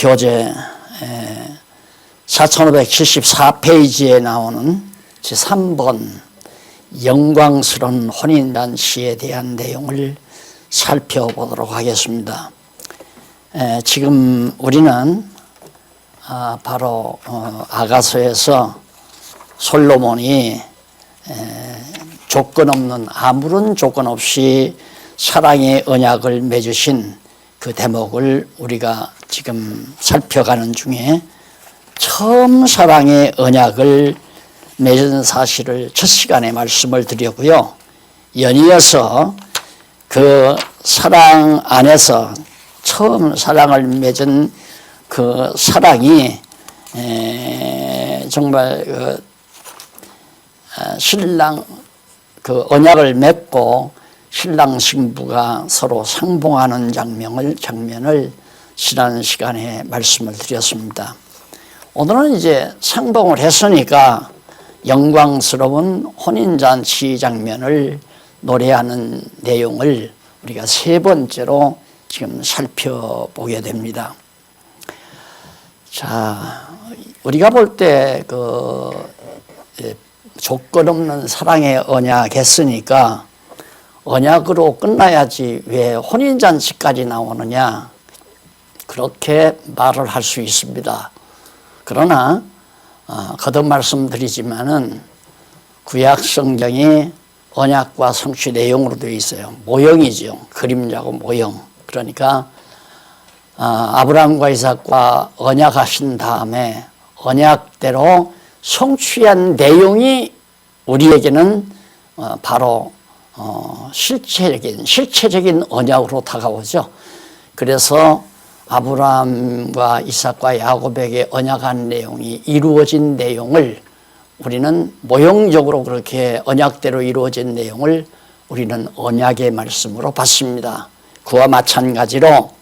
교재 4574페이지에 나오는 제3번 영광스러운 혼인잔치에 대한 내용을 살펴보도록 하겠습니다. 지금 우리는 바로 아가서에서 솔로몬이 조건 없는, 아무런 조건 없이 사랑의 언약을 맺으신 그 대목을 우리가 지금 살펴가는 중에 처음 사랑의 언약을 맺은 사실을 첫 시간에 말씀을 드렸고요. 연이어서 그 사랑 안에서 처음 사랑을 맺은 그 사랑이 정말 신랑 그 언약을 맺고 신랑 신부가 서로 상봉하는 장면을 지난 시간에 말씀을 드렸습니다. 오늘은 이제 상봉을 했으니까 영광스러운 혼인잔치 장면을 노래하는 내용을 우리가 세 번째로 지금 살펴보게 됩니다. 자, 우리가 볼 때 조건 없는 사랑의 언약 했으니까 언약으로 끝나야지 왜 혼인잔치까지 나오느냐, 그렇게 말을 할 수 있습니다. 그러나 거듭 말씀드리지만은 구약 성경이 언약과 성취 내용으로 되어 있어요. 모형이죠. 그림자고 모형. 그러니까 아브라함과 이삭과 언약하신 다음에 언약대로 성취한 내용이 우리에게는 바로 실체적인 언약으로 다가오죠. 그래서 아브라함과 이삭과 야곱에게 언약한 내용이 이루어진 내용을 우리는 모형적으로 그렇게 언약대로 이루어진 내용을 우리는 언약의 말씀으로 받습니다. 그와 마찬가지로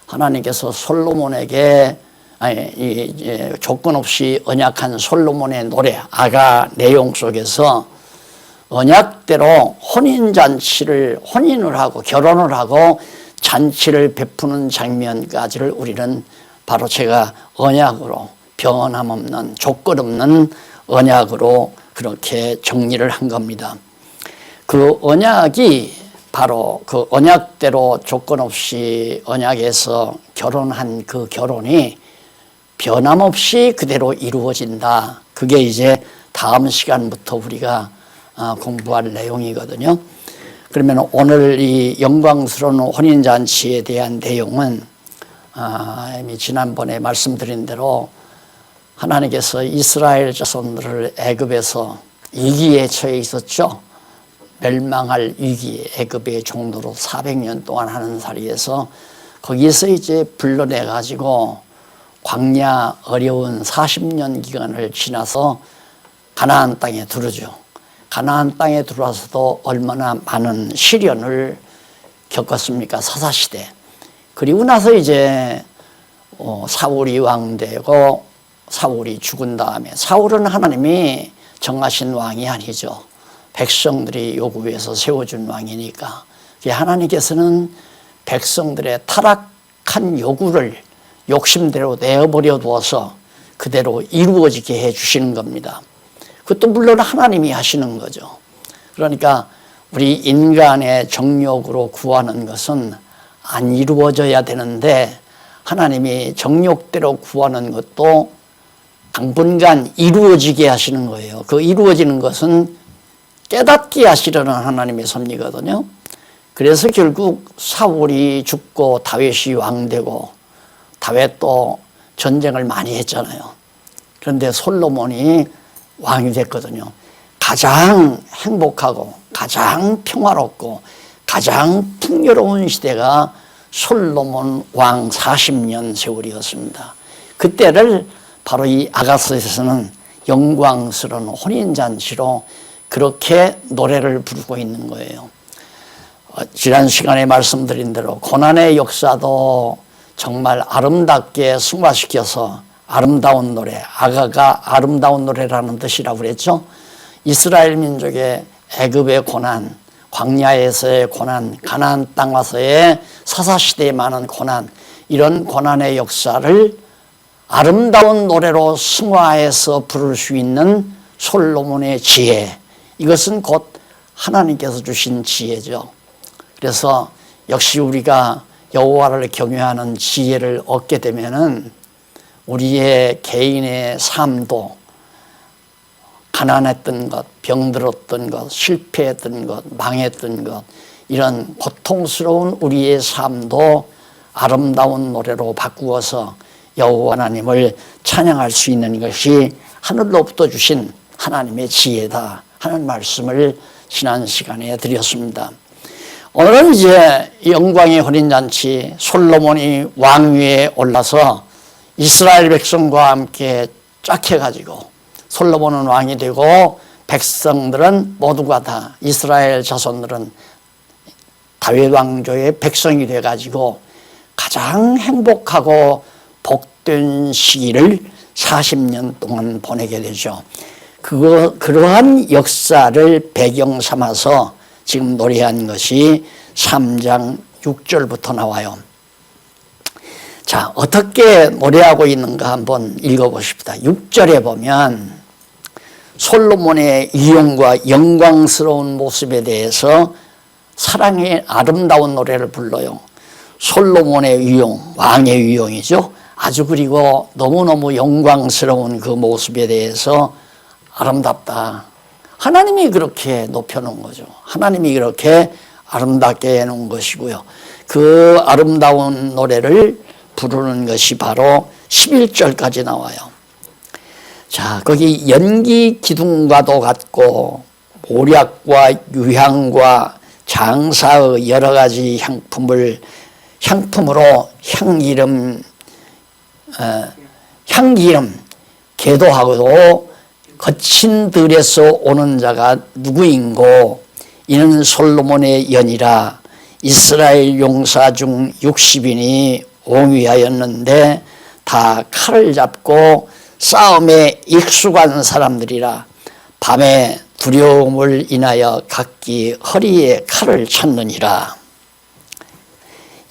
하나님께서 솔로몬에게 조건 없이 언약한 솔로몬의 노래 아가 내용 속에서 언약대로 혼인을 하고 결혼을 하고 잔치를 베푸는 장면까지를 우리는 바로 제가 언약으로, 변함없는 조건 없는 언약으로 그렇게 정리를 한 겁니다. 그 언약이 바로 그 언약대로 조건 없이 언약에서 결혼한 그 결혼이 변함없이 그대로 이루어진다. 그게 이제 다음 시간부터 우리가 공부할 내용이거든요. 그러면 오늘 이 영광스러운 혼인잔치에 대한 내용은 이미 지난번에 말씀드린 대로 하나님께서 이스라엘 자손들을 애굽에서 위기에 처해 있었죠. 멸망할 위기에 애굽의 종로로 400년 동안 하는 사이에서 거기서 이제 불러내 가지고 광야 어려운 40년 기간을 지나서 가나안 땅에 들어오죠. 가나안 땅에 들어와서도 얼마나 많은 시련을 겪었습니까? 사사시대. 그리고 나서 이제 사울이 왕되고 사울이 죽은 다음에, 사울은 하나님이 정하신 왕이 아니죠. 백성들이 요구해서 세워준 왕이니까 하나님께서는 백성들의 타락한 요구를 욕심대로 내어버려 두어서 그대로 이루어지게 해주시는 겁니다. 그것도 물론 하나님이 하시는 거죠. 그러니까 우리 인간의 정욕으로 구하는 것은 안 이루어져야 되는데 하나님이 정욕대로 구하는 것도 당분간 이루어지게 하시는 거예요. 그 이루어지는 것은 깨닫게 하시려는 하나님의 섭리거든요. 그래서 결국 사울이 죽고 다윗이 왕되고, 다윗도 전쟁을 많이 했잖아요. 그런데 솔로몬이 왕이 됐거든요. 가장 행복하고 가장 평화롭고 가장 풍요로운 시대가 솔로몬 왕 40년 세월이었습니다. 그때를 바로 이 아가서에서는 영광스러운 혼인잔치로 그렇게 노래를 부르고 있는 거예요. 지난 시간에 말씀드린 대로 고난의 역사도 정말 아름답게 승화시켜서 아름다운 노래, 아가가 아름다운 노래라는 뜻이라고 그랬죠. 이스라엘 민족의 애굽의 고난, 광야에서의 고난, 가나안 땅 와서의 사사시대에 많은 고난, 이런 고난의 역사를 아름다운 노래로 승화해서 부를 수 있는 솔로몬의 지혜, 이것은 곧 하나님께서 주신 지혜죠. 그래서 역시 우리가 여호와를 경외하는 지혜를 얻게 되면은 우리의 개인의 삶도 가난했던 것, 병들었던 것, 실패했던 것, 망했던 것, 이런 고통스러운 우리의 삶도 아름다운 노래로 바꾸어서 여호와 하나님을 찬양할 수 있는 것이 하늘로부터 주신 하나님의 지혜다 하는 말씀을 지난 시간에 드렸습니다. 오늘은 이제 영광의 혼인잔치, 솔로몬이 왕위에 올라서 이스라엘 백성과 함께 짝해가지고 솔로몬은 왕이 되고 백성들은 모두가 다, 이스라엘 자손들은 다윗 왕조의 백성이 돼가지고 가장 행복하고 복된 시기를 40년 동안 보내게 되죠. 그러한 역사를 배경 삼아서 지금 노래한 것이 3장 6절부터 나와요. 자, 어떻게 노래하고 있는가 한번 읽어보십시다. 6절에 보면 솔로몬의 위엄과 영광스러운 모습에 대해서 사랑의 아름다운 노래를 불러요. 솔로몬의 위엄, 왕의 위엄이죠. 아주 그리고 너무너무 영광스러운 그 모습에 대해서 아름답다. 하나님이 그렇게 높여놓은 거죠. 하나님이 그렇게 아름답게 해놓은 것이고요. 그 아름다운 노래를 부르는 것이 바로 11절까지 나와요. 자, 거기 연기 기둥과도 같고 모략과 유향과 장사의 여러 가지 향품으로 향기름 계도하고도 거친 들에서 오는 자가 누구인고 이는 솔로몬의 연이라. 이스라엘 용사 중 60인이 옹위하였는데 다 칼을 잡고 싸움에 익숙한 사람들이라. 밤에 두려움을 인하여 각기 허리에 칼을 찾느니라.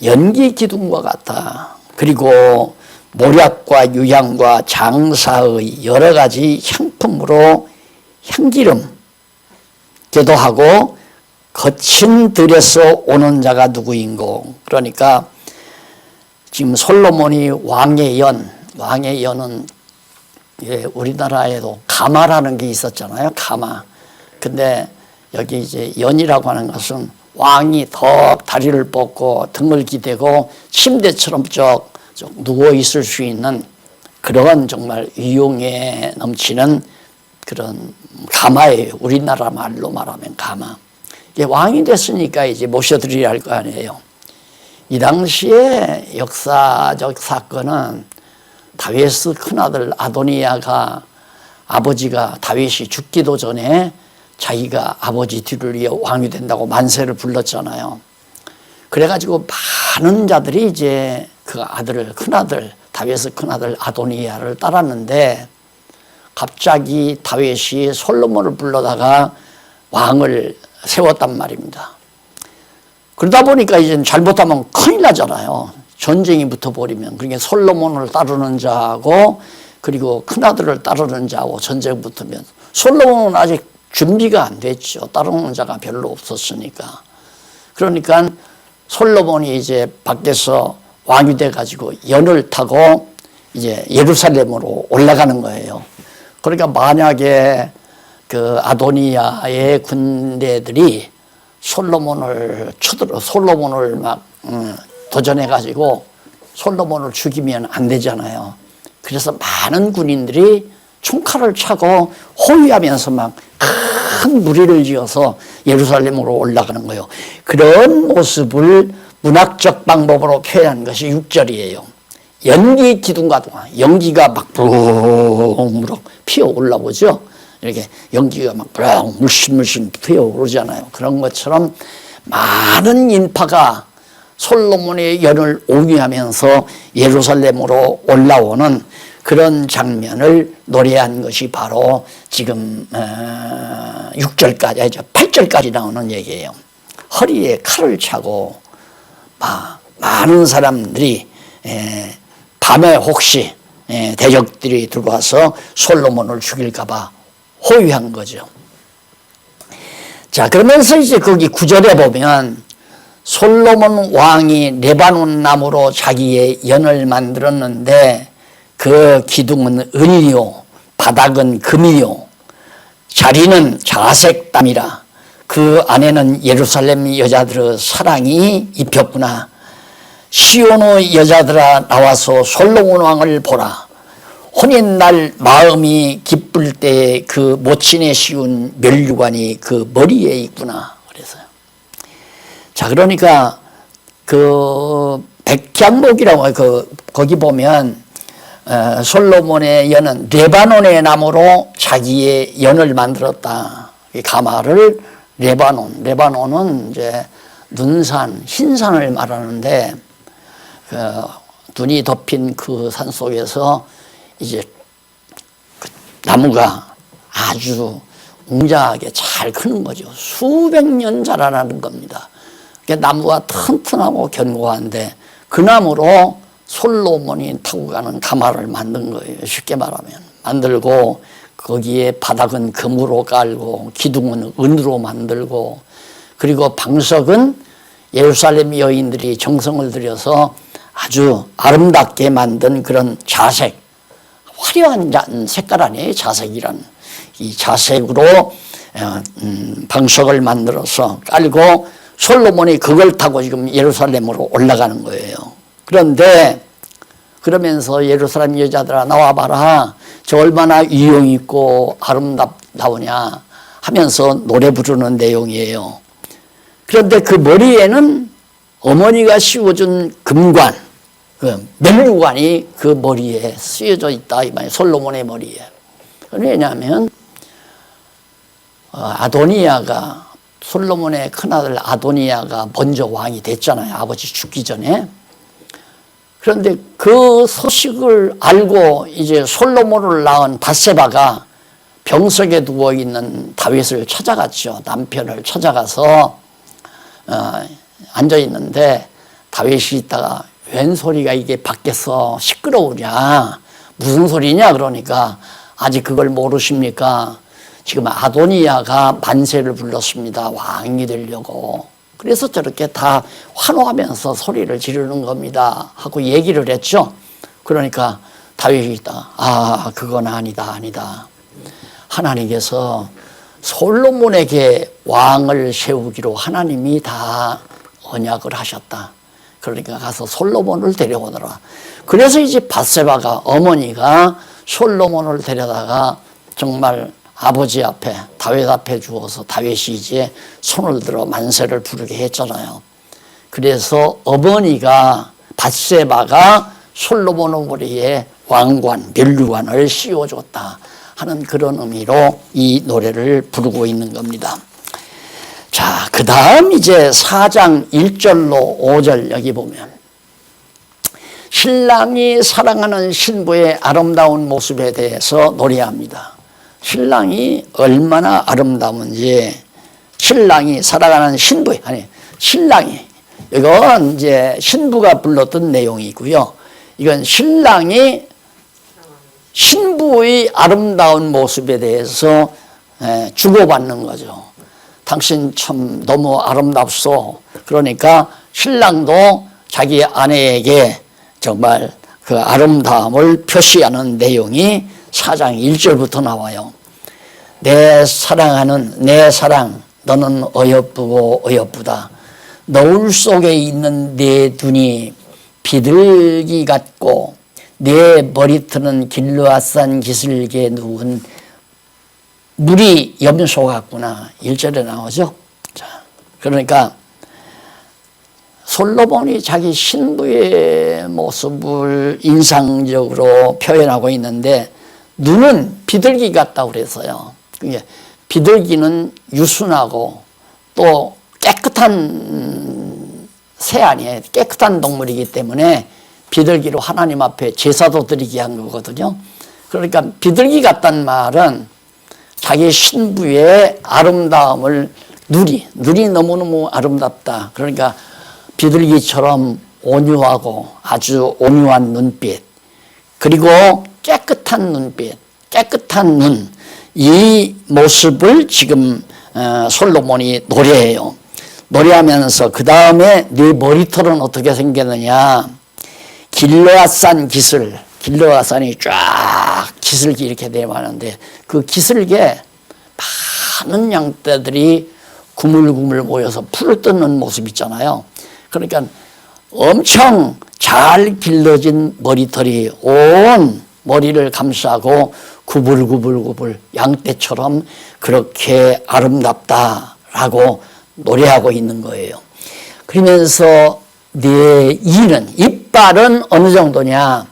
연기 기둥과 같다. 그리고 모략과 유향과 장사의 여러 가지 향품으로 향기름 계도하고 거친 들에서 오는 자가 누구인고. 그러니까 지금 솔로몬이 왕의 연은 우리나라에도 가마라는 게 있었잖아요. 가마. 근데 여기 이제 연이라고 하는 것은 왕이 더 다리를 뻗고 등을 기대고 침대처럼 쭉 누워 있을 수 있는 그런 정말 위용에 넘치는 그런 가마예요. 우리나라 말로 말하면 가마. 이게 왕이 됐으니까 이제 모셔드려야 할 거 아니에요. 이 당시에 역사적 사건은 다윗의 큰아들 아도니아가 아버지가 다윗이 죽기도 전에 자기가 아버지 뒤를 이어 왕이 된다고 만세를 불렀잖아요. 그래가지고 많은 자들이 이제 그 큰아들, 다윗의 큰아들 아도니아를 따랐는데 갑자기 다윗이 솔로몬을 불러다가 왕을 세웠단 말입니다. 그러다 보니까 이제 잘못하면 큰일 나잖아요. 전쟁이 붙어버리면. 그러니까 솔로몬을 따르는 자하고 그리고 큰아들을 따르는 자하고 전쟁 붙으면 솔로몬은 아직 준비가 안 됐죠. 따르는 자가 별로 없었으니까. 그러니까 솔로몬이 이제 밖에서 왕이 돼가지고 연을 타고 이제 예루살렘으로 올라가는 거예요. 그러니까 만약에 그 아도니아의 군대들이 솔로몬을 막 도전해가지고 솔로몬을 죽이면 안 되잖아요. 그래서 많은 군인들이 총칼을 차고 호위하면서 막 큰 무리를 지어서 예루살렘으로 올라가는 거예요. 그런 모습을 문학적 방법으로 표현한 것이 6절이에요. 연기 기둥과 동안 연기가 막 부럭부럭 피어 올라오죠. 이렇게 연기가 막 부럭 물씬 피어 오르잖아요. 그런 것처럼 많은 인파가 솔로몬의 연을 옹이하면서 예루살렘으로 올라오는 그런 장면을 노래한 것이 바로 지금 6절까지, 8절까지 나오는 얘기예요. 허리에 칼을 차고 많은 사람들이 밤에 혹시 대적들이 들어와서 솔로몬을 죽일까 봐 호위한 거죠. 자, 그러면서 이제 거기 9절에 보면 솔로몬 왕이 레바논 나무로 자기의 연을 만들었는데 그 기둥은 은이요 바닥은 금이요 자리는 자색담이라 그 안에는 예루살렘 여자들의 사랑이 입혔구나. 시온의 여자들아 나와서 솔로몬 왕을 보라. 혼인날 마음이 기쁠 때 그 모친에 씌운 면류관이 그 머리에 있구나. 그래서요. 자, 그러니까 그 백향목이라고 거기 보면 솔로몬의 연은 레바논의 나무로 자기의 연을 만들었다. 이 가마를 레바논은 이제 눈산, 흰산을 말하는데 그 눈이 덮인 그 산 속에서 이제 그 나무가 아주 웅장하게 잘 크는 거죠. 수백 년 자라나는 겁니다. 그러니까 나무가 튼튼하고 견고한데 그 나무로 솔로몬이 타고 가는 가마를 만든 거예요. 쉽게 말하면 만들고 거기에 바닥은 금으로 깔고 기둥은 은으로 만들고 그리고 방석은 예루살렘 여인들이 정성을 들여서 아주 아름답게 만든 그런 자색, 화려한 색깔 아니에요. 자색이란 이 자색으로 방석을 만들어서 깔고 솔로몬이 그걸 타고 지금 예루살렘으로 올라가는 거예요. 그런데 그러면서 예루살렘 여자들아 나와봐라. 저 얼마나 위용 있고 아름답다오냐 하면서 노래 부르는 내용이에요. 그런데 그 머리에는 어머니가 씌워준 금관, 그 면류관이 그 머리에 쓰여져 있다. 이 말이에요. 솔로몬의 머리에. 왜냐하면 아도니아가 솔로몬의 큰아들 아도니아가 먼저 왕이 됐잖아요. 아버지 죽기 전에. 그런데 그 소식을 알고 이제 솔로몬을 낳은 밧세바가 병석에 누워있는 다윗을 찾아갔죠. 남편을 찾아가서 앉아있는데 다윗이 있다가 웬 소리가 이게 밖에서 시끄러우냐 무슨 소리냐 그러니까 아직 그걸 모르십니까? 지금 아도니아가 만세를 불렀습니다. 왕이 되려고. 그래서 저렇게 다 환호하면서 소리를 지르는 겁니다 하고 얘기를 했죠. 그러니까 다윗이 있다. 그건 아니다. 하나님께서 솔로몬에게 왕을 세우기로 하나님이 다 언약을 하셨다. 그러니까 가서 솔로몬을 데려오더라. 그래서 이제 밧세바가 어머니가 솔로몬을 데려다가 정말 아버지 앞에 다윗 앞에 주어서 다윗이 이제 손을 들어 만세를 부르게 했잖아요. 그래서 어머니가 밧세바가 솔로몬의 머리에 왕관, 면류관을 씌워줬다 하는 그런 의미로 이 노래를 부르고 있는 겁니다. 자, 그 다음 이제 4장 1절로 5절 여기 보면 신랑이 사랑하는 신부의 아름다운 모습에 대해서 노래합니다. 신랑이 얼마나 아름다운지 신랑이 사랑하는 신랑이 이건 이제 신부가 불렀던 내용이고요. 이건 신랑이 신부의 아름다운 모습에 대해서 주고받는 거죠. 당신 참 너무 아름답소. 그러니까 신랑도 자기 아내에게 정말 그 아름다움을 표시하는 내용이 4장 1절부터 나와요. 내 사랑하는 내 사랑 너는 어여쁘고 어여쁘다. 너울 속에 있는 내 눈이 비둘기 같고 내 머리털은 길르앗산 기슭에 누운 물이 염소 같구나. 1절에 나오죠. 자, 그러니까 솔로몬이 자기 신부의 모습을 인상적으로 표현하고 있는데 눈은 비둘기 같다고 그래서요. 비둘기는 유순하고 또 깨끗한 새 아니에요. 깨끗한 동물이기 때문에 비둘기로 하나님 앞에 제사도 드리게 한 거거든요. 그러니까 비둘기 같다는 말은 자기 신부의 아름다움을 눈이 너무너무 아름답다. 그러니까 비둘기처럼 온유하고 아주 온유한 눈빛, 그리고 깨끗한 눈빛, 깨끗한 눈, 이 모습을 지금 솔로몬이 노래해요. 노래하면서 그 다음에 네 머리털은 어떻게 생겼느냐. 길르앗산 기슭, 길르앗산이 쫙 기슭이 이렇게 내려가는데 그 기슭에 많은 양떼들이 구물구물 모여서 풀을 뜯는 모습 있잖아요. 그러니까 엄청 잘 길러진 머리털이 온 머리를 감싸고 구불구불구불 양떼처럼 그렇게 아름답다라고 노래하고 있는 거예요. 그러면서 네 이빨은 어느 정도냐.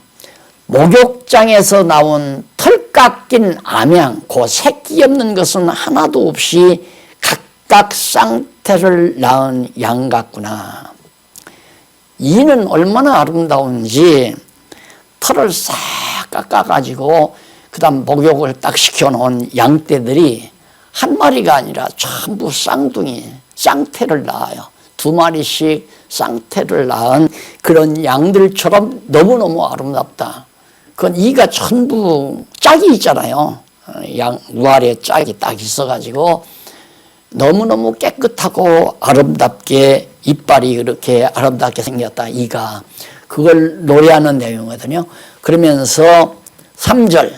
목욕장에서 나온 털 깎인 암양, 그 새끼 없는 것은 하나도 없이 각각 쌍태를 낳은 양 같구나. 이는 얼마나 아름다운지 털을 싹 깎아가지고 그 다음 목욕을 딱 시켜놓은 양떼들이 한 마리가 아니라 전부 쌍둥이, 쌍태를 낳아요. 2마리씩 쌍태를 낳은 그런 양들처럼 너무너무 아름답다. 그건 이가 전부 짝이 있잖아요. 양 우아래 짝이 딱 있어가지고 너무너무 깨끗하고 아름답게 이빨이 그렇게 아름답게 생겼다. 이가 그걸 노래하는 내용이거든요. 그러면서 3절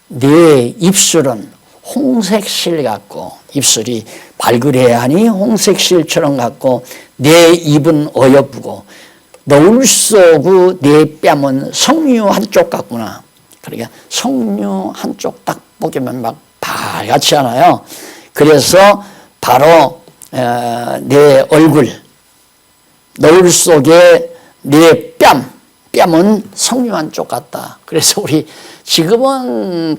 네 입술은 홍색실 같고 입술이 발그레하니 홍색실처럼 같고 내 입은 어여쁘고 너울 쏘고 내 뺨은 석류 한쪽 같구나. 그러니까 석류 한쪽 딱 보기면 막 발같이 하나요. 그래서 바로 내 얼굴 너울 속에 내 뺨은 석류 한쪽 같다. 그래서 우리 지금은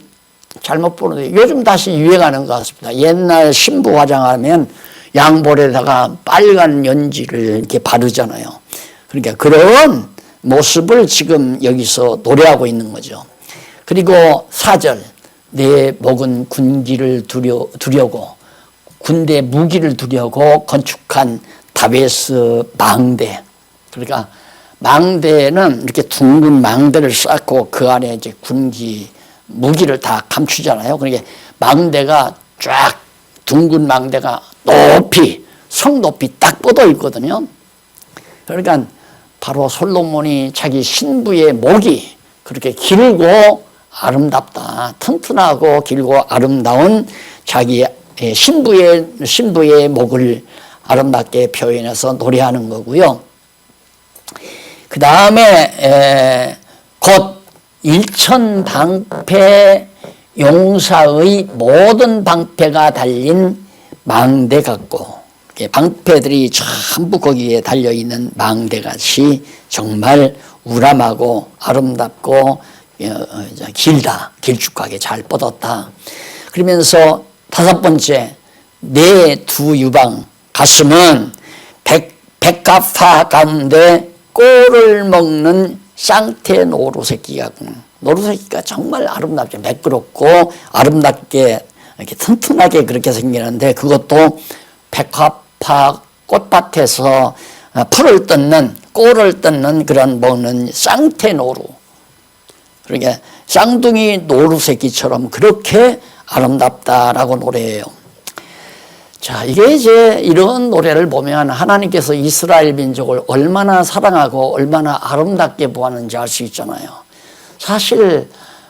잘못 보는데 요즘 다시 유행하는 것 같습니다. 옛날 신부 화장하면 양볼에다가 빨간 연지를 이렇게 바르잖아요. 그러니까 그런 모습을 지금 여기서 노래하고 있는 거죠. 그리고 4절 내 목은 군기를 두려고 군대 무기를 두려고 건축한 다베스 망대. 그러니까 망대는 이렇게 둥근 망대를 쌓고 그 안에 이제 군기 무기를 다 감추잖아요. 그러니까 망대가 쫙 둥근 망대가 높이 성 높이 딱 뻗어 있거든요. 그러니까 바로 솔로몬이 자기 신부의 목이 그렇게 길고 아름답다. 튼튼하고 길고 아름다운 자기 신부의 목을 아름답게 표현해서 노래하는 거고요. 그 다음에 곧 일천방패 용사의 모든 방패가 달린 망대 같고 방패들이 전부 거기에 달려있는 망대같이 정말 우람하고 아름답고 길다. 길쭉하게 잘 뻗었다. 그러면서 5번째 내 두 유방 가슴은 백합화 가운데 꼴을 먹는 쌍태 노루새끼가 노루새끼가 정말 아름답게 매끄럽고 아름답게 이렇게 튼튼하게 그렇게 생기는데 그것도 백합화 꽃밭에서 풀을 뜯는 꼴을 뜯는 그런 먹는 쌍태 노루. 그러니까 쌍둥이 노루새끼처럼 그렇게 아름답다라고 노래해요. 자, 이게 이제 이런 노래를 보면 하나님께서 이스라엘 민족을 얼마나 사랑하고 얼마나 아름답게 보았는지 알 수 있잖아요. 사실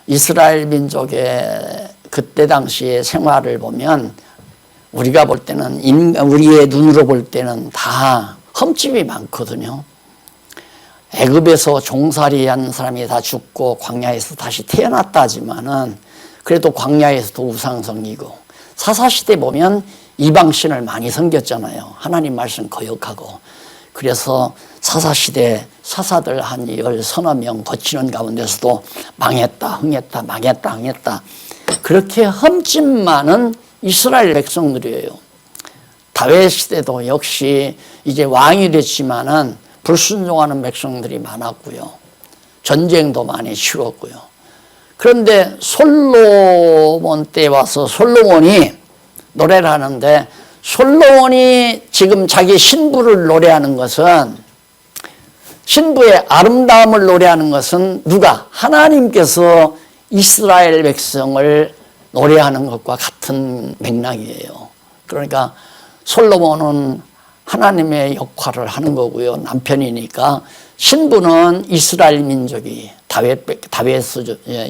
이스라엘 민족의 그때 당시의 생활을 보면 우리가 볼 때는 우리의 눈으로 볼 때는 다 흠집이 많거든요. 애굽에서 종살이한 사람이 다 죽고 광야에서 다시 태어났다 하지만은 그래도 광야에서도 우상성이고 사사시대 보면 이방신을 많이 섬겼잖아요. 하나님 말씀 거역하고. 그래서 사사시대 사사들 한 10서너 명 거치는 가운데서도 망했다 흥했다 망했다 흥했다. 그렇게 흠집 많은 이스라엘 백성들이에요. 다윗 시대도 역시 이제 왕이 됐지만은 불순종하는 백성들이 많았고요. 전쟁도 많이 치렀고요. 그런데 솔로몬 때 와서 솔로몬이 노래를 하는데 솔로몬이 지금 자기 신부를 노래하는 것은 신부의 아름다움을 노래하는 것은 누가? 하나님께서 이스라엘 백성을 노래하는 것과 같은 맥락이에요. 그러니까 솔로몬은 하나님의 역할을 하는 거고요. 남편이니까. 신부는 이스라엘 민족이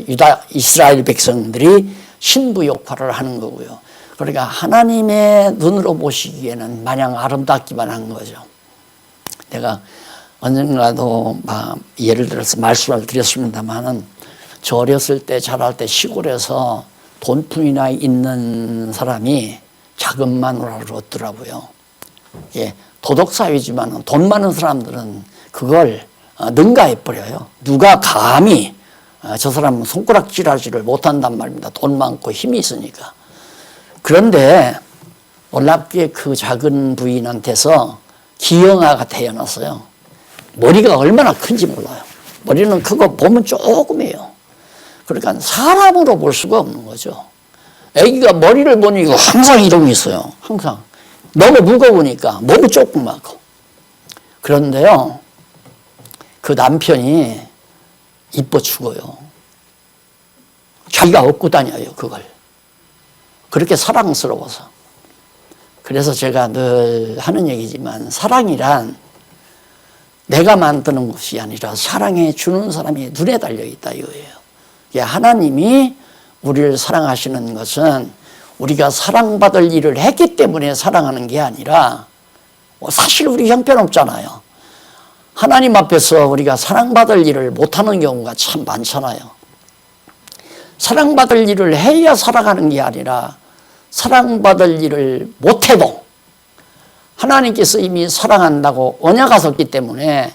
유다 이스라엘 백성들이 신부 역할을 하는 거고요. 그러니까 하나님의 눈으로 보시기에는 마냥 아름답기만 한 거죠. 내가 언젠가도 예를 들어서 말씀을 드렸습니다만은 저 어렸을 때 자랄 때 시골에서 돈풍이나 있는 사람이 작은 마누라를 얻더라고요. 예, 도덕사회지만 돈 많은 사람들은 그걸 능가해버려요. 누가 감히 저 사람은 손가락질하지를 못한단 말입니다. 돈 많고 힘이 있으니까. 그런데 놀랍게 그 작은 부인한테서 기영아가 태어났어요. 머리가 얼마나 큰지 몰라요. 머리는 크고 보면 조금이에요. 그러니까 사람으로 볼 수가 없는 거죠. 애기가 머리를 보니까 항상 이러고 있어요. 항상. 너무 무거우니까 몸이 조그맣고. 그런데요, 그 남편이 이뻐 죽어요. 자기가 업고 다녀요, 그걸. 그렇게 사랑스러워서. 그래서 제가 늘 하는 얘기지만 사랑이란 내가 만드는 것이 아니라 사랑해 주는 사람이 눈에 달려있다 이거예요. 하나님이 우리를 사랑하시는 것은 우리가 사랑받을 일을 했기 때문에 사랑하는 게 아니라 사실 우리 형편없잖아요. 하나님 앞에서 우리가 사랑받을 일을 못하는 경우가 참 많잖아요. 사랑받을 일을 해야 살아가는 게 아니라 사랑받을 일을 못해도 하나님께서 이미 사랑한다고 언약하셨기 때문에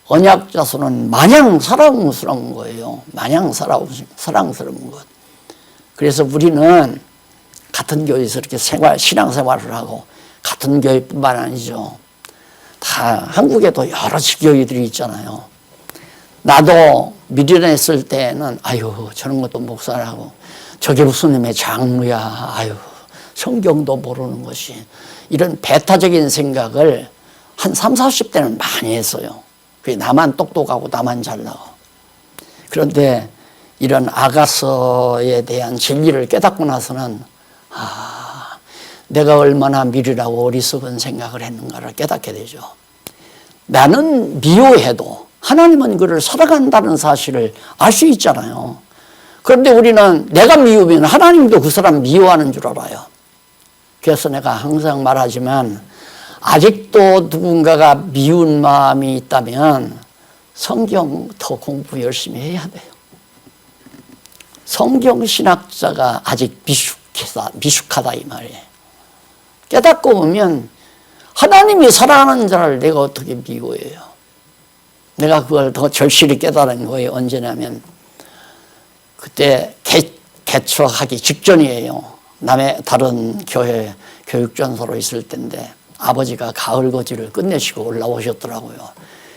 언약 자손은 마냥 사랑스러운 거예요. 마냥 사랑스러운 것. 그래서 우리는 같은 교회에서 이렇게 신앙생활을 하고 같은 교회뿐만 아니죠. 다 한국에도 여러 지교회들이 있잖아요. 나도 미련했을 때는 아유 저런 것도 목사라고 저게 무슨 놈의 장로야 아유 성경도 모르는 것이 이런 배타적인 생각을 한 30, 40대는 많이 했어요. 나만 똑똑하고 나만 잘나고. 그런데 이런 아가서에 대한 진리를 깨닫고 나서는 내가 얼마나 미련하고 어리석은 생각을 했는가를 깨닫게 되죠. 나는 미워해도 하나님은 그를 사랑한다는 사실을 알 수 있잖아요. 그런데 우리는 내가 미우면 하나님도 그 사람 미워하는 줄 알아요. 그래서 내가 항상 말하지만 아직도 누군가가 미운 마음이 있다면 성경 더 공부 열심히 해야 돼요. 성경 신학자가 아직 미숙하다 이 말이에요. 깨닫고 보면 하나님이 사랑하는 자를 내가 어떻게 미워해요. 내가 그걸 더 절실히 깨달은 거예요. 언제냐면 그때 개척하기 직전이에요. 남의 다른 교회 교육전소로 있을 때인데 아버지가 가을거지를 끝내시고 올라오셨더라고요.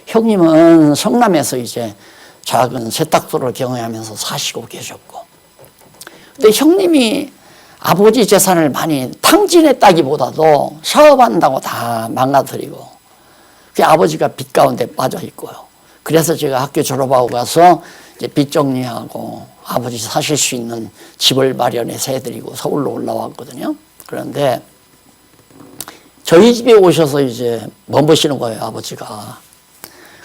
형님은 성남에서 이제 작은 세탁소를 경영하면서 사시고 계셨고, 근데 형님이 아버지 재산을 많이 탕진했다기보다도 사업한다고 다 망가뜨리고, 그 아버지가 빚 가운데 빠져 있고요. 그래서 제가 학교 졸업하고 가서 이제 빚 정리하고 아버지 사실 수 있는 집을 마련해서 해드리고 서울로 올라왔거든요. 그런데 저희 집에 오셔서 이제 머무시는 거예요, 아버지가.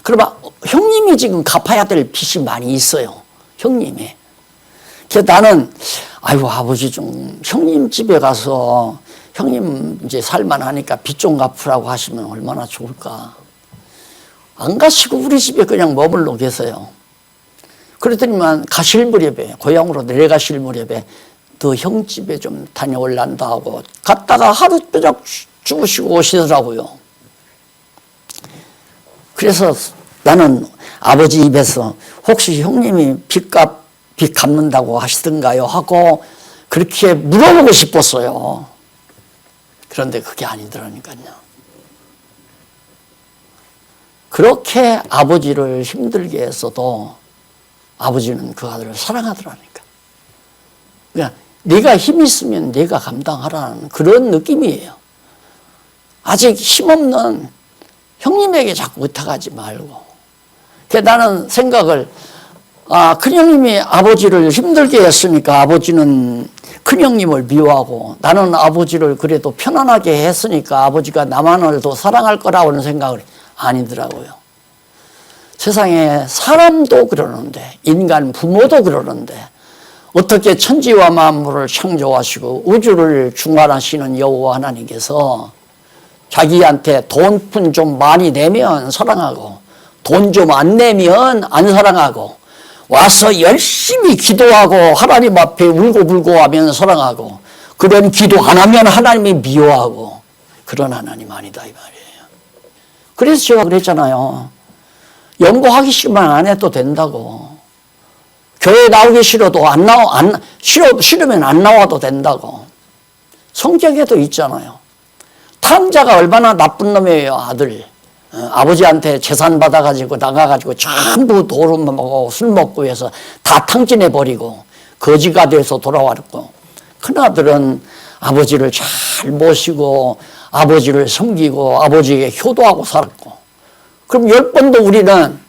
그러면 형님이 지금 갚아야 될 빚이 많이 있어요, 형님이. 그래서 나는 아이고 아버지 좀 형님 집에 가서 형님 이제 살만하니까 빚 좀 갚으라고 하시면 얼마나 좋을까. 안 가시고 우리 집에 그냥 머물러 계세요. 그랬더니만 가실 무렵에, 고향으로 내려가실 무렵에 너 형 집에 좀 다녀올란다 하고 갔다가 하루 뼈적 주무시고 오시더라고요. 그래서 나는 아버지 입에서 혹시 형님이 빚 갚는다고 하시던가요 하고 그렇게 물어보고 싶었어요. 그런데 그게 아니더라니까요. 그렇게 아버지를 힘들게 했어도 아버지는 그 아들을 사랑하더라니까. 그러니까 네가 힘 있으면 네가 감당하라는 그런 느낌이에요. 아직 힘없는 형님에게 자꾸 의탁하지 말고 나는 생각을, 큰형님이 아버지를 힘들게 했으니까 아버지는 큰형님을 미워하고, 나는 아버지를 그래도 편안하게 했으니까 아버지가 나만을 더 사랑할 거라고는 생각을 아니더라고요. 세상에 사람도 그러는데, 인간 부모도 그러는데, 어떻게 천지와 만물을 창조하시고 우주를 중관하시는 여호와 하나님께서 자기한테 돈 좀 많이 내면 사랑하고, 돈 좀 안 내면 안 사랑하고, 와서 열심히 기도하고 하나님 앞에 울고불고 하면 사랑하고, 그런 기도 안 하면 하나님이 미워하고, 그런 하나님 아니다 이 말이에요. 그래서 제가 그랬잖아요. 연구하기 싫으면 안 해도 된다고. 교회 나오기 싫어도 싫으면 안 나와도 된다고. 성경에도 있잖아요. 탕자가 얼마나 나쁜 놈이에요, 아들. 아버지한테 재산 받아가지고 나가가지고 전부 도로 먹고 술 먹고 해서 다 탕진해버리고 거지가 돼서 돌아왔고, 큰아들은 아버지를 잘 모시고 아버지를 섬기고 아버지에게 효도하고 살았고. 그럼 10번도 우리는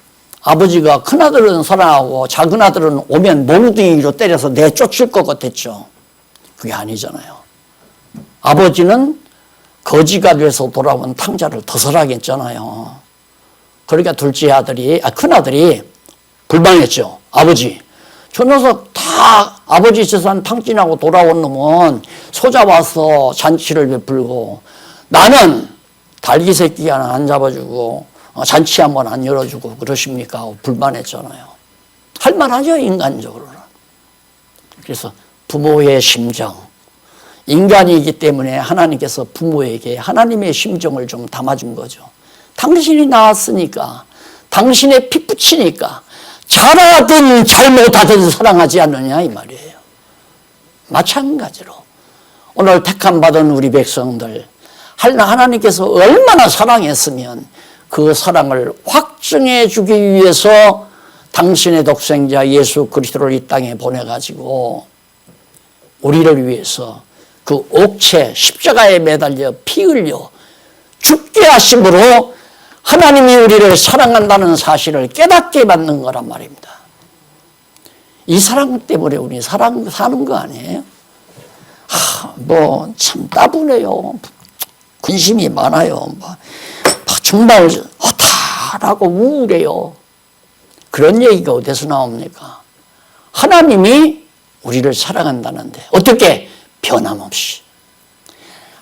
아버지가 큰아들은 사랑하고 작은아들은 오면 몽둥이로 때려서 내쫓을 것 같았죠. 그게 아니잖아요. 아버지는 거지가 돼서 돌아온 탕자를 더 사랑했잖아요. 그러니까 둘째 아들이, 큰아들이 불만했죠. 아버지, 저 녀석 다 아버지 재산 탕진하고 돌아온 놈은 소잡아서 잔치를 베풀고, 나는 달기 새끼 하나 안 잡아주고 잔치 한번 안 열어주고 그러십니까 하고 불만했잖아요. 할만하죠, 인간적으로는. 그래서 부모의 심정, 인간이기 때문에 하나님께서 부모에게 하나님의 심정을 좀 담아준 거죠. 당신이 낳았으니까, 당신의 피 붙이니까 잘하든 잘못하든 사랑하지 않느냐 이 말이에요. 마찬가지로 오늘 택함받은 우리 백성들, 하나님께서 얼마나 사랑했으면 그 사랑을 확증해 주기 위해서 당신의 독생자 예수 그리스도를 이 땅에 보내가지고 우리를 위해서 그 옥체 십자가에 매달려 피 흘려 죽게 하심으로 하나님이 우리를 사랑한다는 사실을 깨닫게 만든 거란 말입니다. 이 사랑 때문에 우리 사는 거 아니에요? 뭐 참 따분해요. 근심이 많아요. 정말 허탈하고 우울해요. 그런 얘기가 어디서 나옵니까? 하나님이 우리를 사랑한다는데 어떻게? 변함없이,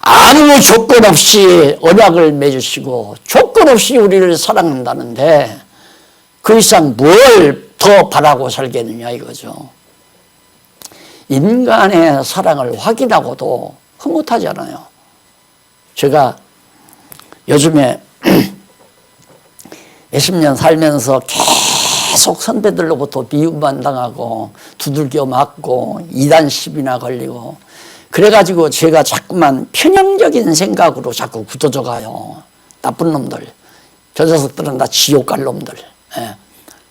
아무 조건 없이 언약을 맺으시고 조건 없이 우리를 사랑한다는데 그 이상 뭘 더 바라고 살겠느냐 이거죠. 인간의 사랑을 확인하고도 흐뭇하잖아요. 제가 요즘에 20년 살면서 계속 선배들로부터 미움만 당하고 두들겨 맞고 이단십이나 걸리고 그래가지고 제가 자꾸만 편향적인 생각으로 자꾸 굳어져 가요. 나쁜 놈들, 저 녀석들은 다 지옥 갈 놈들,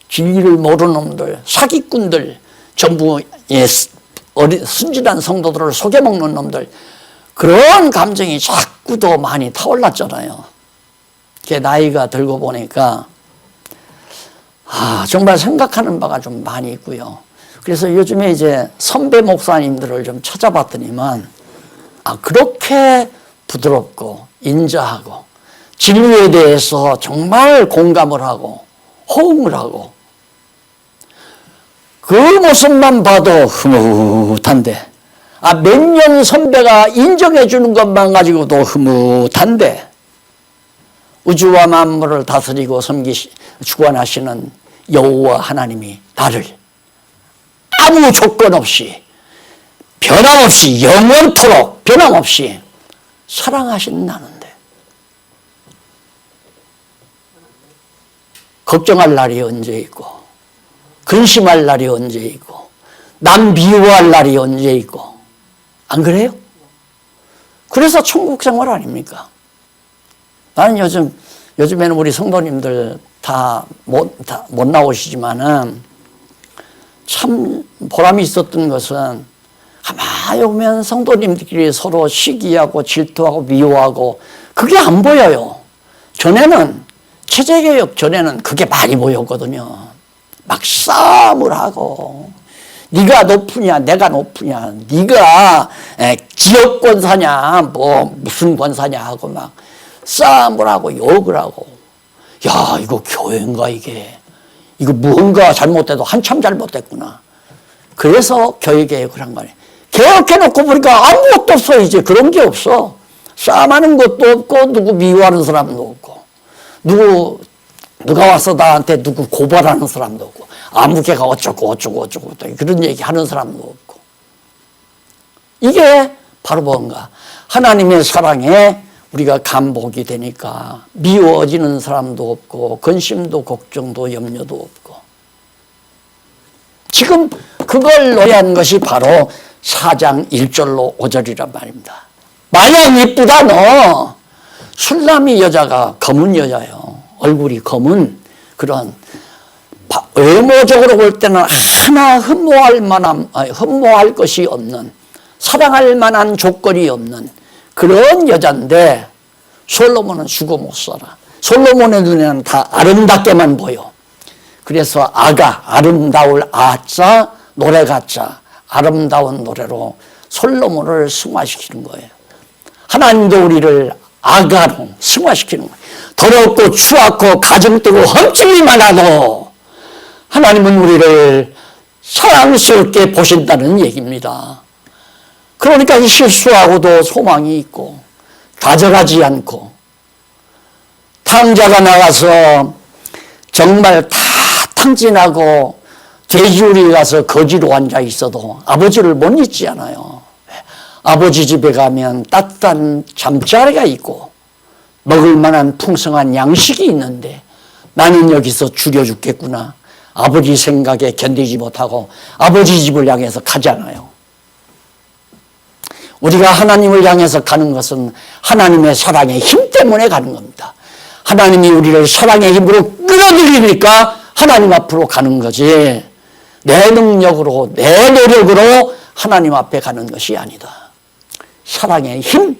진리를 모르는 놈들, 사기꾼들, 전부 순진한 성도들을 속여먹는 놈들, 그런 감정이 자꾸 더 많이 타올랐잖아요. 제 나이가 들고 보니까 정말 생각하는 바가 좀 많이 있고요. 그래서 요즘에 이제 선배 목사님들을 좀 찾아봤더니만 그렇게 부드럽고 인자하고 진리에 대해서 정말 공감을 하고 호응을 하고 그 모습만 봐도 흐뭇한데 몇 년 선배가 인정해 주는 것만 가지고도 흐뭇한데 우주와 만물을 다스리고 주관하시는 여호와 하나님이 나를 아무 조건 없이 변함없이 영원토록 변함없이 사랑하신다는데 걱정할 날이 언제 있고 근심할 날이 언제 있고 남 미워할 날이 언제 있고 안 그래요? 그래서 천국 생활 아닙니까? 나는 요즘에는 우리 성도님들 다 못 나오시지만은 참 보람이 있었던 것은 가만히 보면 성도님들끼리 서로 시기하고 질투하고 미워하고 그게 안 보여요. 전에는 체제개혁 전에는 그게 많이 보였거든요. 막 싸움을 하고 네가 높으냐 내가 높으냐 네가 지역 권사냐 뭐 무슨 권사냐 하고 막 싸움을 하고 욕을 하고 야 이거 교회인가 이게 이거 무언가 잘못돼도 한참 잘못됐구나. 그래서 교회개혁을 한 거네. 개혁해놓고 보니까 아무것도 없어. 이제 그런 게 없어. 싸움하는 것도 없고 누구 미워하는 사람도 없고 누가 와서 나한테 누구 고발하는 사람도 없고 아무개가 어쩌고 그런 얘기 하는 사람도 없고. 이게 바로 뭔가 하나님의 사랑에 우리가 감복이 되니까 미워지는 사람도 없고 근심도 걱정도 염려도 없고. 지금 그걸 노래한 것이 바로 4장 1절로 5절이란 말입니다. 마냥 이쁘다 너. 술람이 여자가 검은 여자예요. 얼굴이 검은 그런 외모적으로 볼 때는 하나 흠모할 것이 없는 사랑할 만한 조건이 없는 그런 여자인데 솔로몬은 죽어 못 살아. 솔로몬의 눈에는 다 아름답게만 보여. 그래서 아름다울 아자 노래가자 아름다운 노래로 솔로몬을 승화시키는 거예요. 하나님도 우리를 아가로 승화시키는 거예요. 더럽고 추악고 가증되고 흠집이 많아도 하나님은 우리를 사랑스럽게 보신다는 얘기입니다. 그러니까 실수하고도 소망이 있고 가져가지 않고 탕자가 나가서 정말 다 탕진하고 돼지우리 가서 거지로 앉아 있어도 아버지를 못 잊지 않아요. 아버지 집에 가면 따뜻한 잠자리가 있고 먹을 만한 풍성한 양식이 있는데 나는 여기서 죽여 죽겠구나. 아버지 생각에 견디지 못하고 아버지 집을 향해서 가잖아요. 우리가 하나님을 향해서 가는 것은 하나님의 사랑의 힘 때문에 가는 겁니다. 하나님이 우리를 사랑의 힘으로 끌어들이니까 하나님 앞으로 가는 거지 내 능력으로 내 노력으로 하나님 앞에 가는 것이 아니다. 사랑의 힘,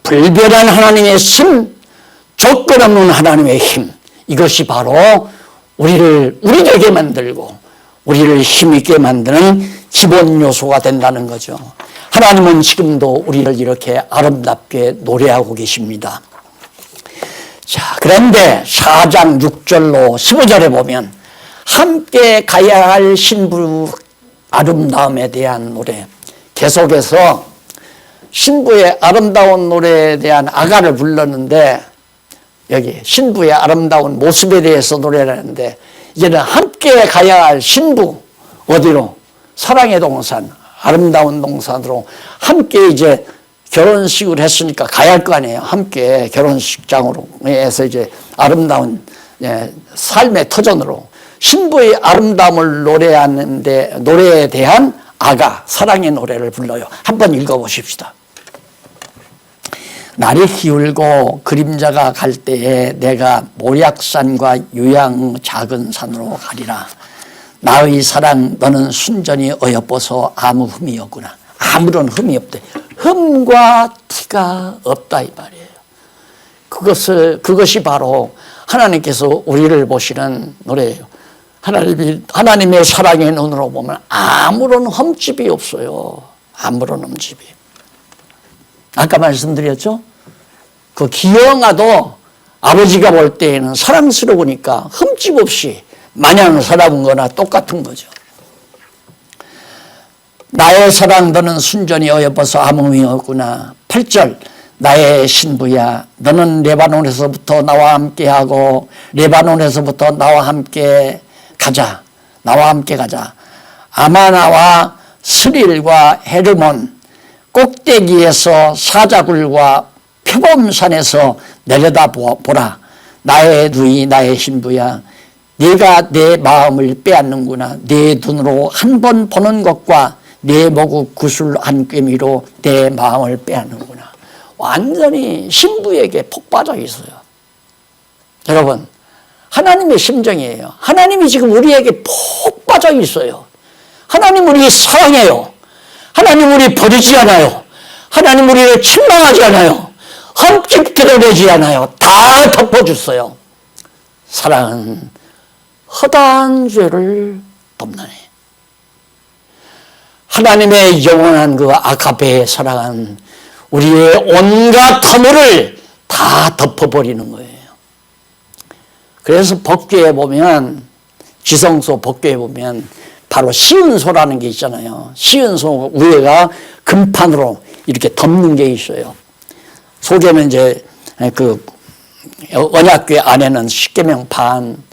불변한 하나님의 힘, 조건 없는 하나님의 힘, 이것이 바로 우리를 되게 만들고 우리를 힘있게 만드는 기본 요소가 된다는 거죠. 하나님은 지금도 우리를 이렇게 아름답게 노래하고 계십니다. 자, 그런데 4장 6절로 15절에 보면 함께 가야 할 신부 아름다움에 대한 노래, 계속해서 신부의 아름다운 노래에 대한 아가를 불렀는데 여기 신부의 아름다운 모습에 대해서 노래를 하는데 이제는 함께 가야 할 신부 어디로? 사랑의 동산, 아름다운 동산으로 함께 이제 결혼식을 했으니까 가야 할 거 아니에요. 함께 결혼식장으로 해서 이제 아름다운 삶의 터전으로 신부의 아름다움을 노래하는데 노래에 대한 아가 사랑의 노래를 불러요. 한번 읽어보십시다. 날이 기울고 그림자가 갈 때에 내가 모략산과 유양 작은 산으로 가리라. 나의 사랑 너는 순전히 어여뻐서 아무 흠이 없구나. 아무런 흠이 없대. 흠과 티가 없다 이 말이에요. 그것이 바로 하나님께서 우리를 보시는 노래예요. 하나님의 사랑의 눈으로 보면 아무런 흠집이 없어요. 아무런 흠집이. 아까 말씀드렸죠? 그 기영아도 아버지가 볼 때에는 사랑스러우니까 흠집 없이 마냥 살아본 거나 똑같은 거죠. 나의 사랑 너는 순전히 어여뻐서 아무 의미 없구나. 8절 나의 신부야 너는 레바논에서부터 나와 함께하고 레바논에서부터 나와 함께 가자. 나와 함께 가자. 아마나와 스릴과 헤르몬 꼭대기에서 사자굴과 표범산에서 내려다보라. 나의 누이 나의 신부야 네가 내 마음을 빼앗는구나. 내 눈으로 한 번 보는 것과 내 목을 구슬 한 꿰미로 내 마음을 빼앗는구나. 완전히 신부에게 폭 빠져 있어요. 여러분 하나님의 심정이에요. 하나님이 지금 우리에게 폭 빠져 있어요. 하나님 우리 사랑해요. 하나님 우리 버리지 않아요. 하나님 우리를 책망하지 않아요. 흠집 드러내지 않아요. 다 덮어줬어요. 사랑은 허다한 죄를 덮나니. 하나님의 영원한 그 아가페의 사랑은 우리의 온갖 허물을 다 덮어버리는 거예요. 그래서 법궤에 보면, 지성소 법궤에 보면 바로 시은소라는 게 있잖아요. 시은소 위에가 금판으로 이렇게 덮는 게 있어요. 속에는 이제 그 언약궤 안에는 십계명판,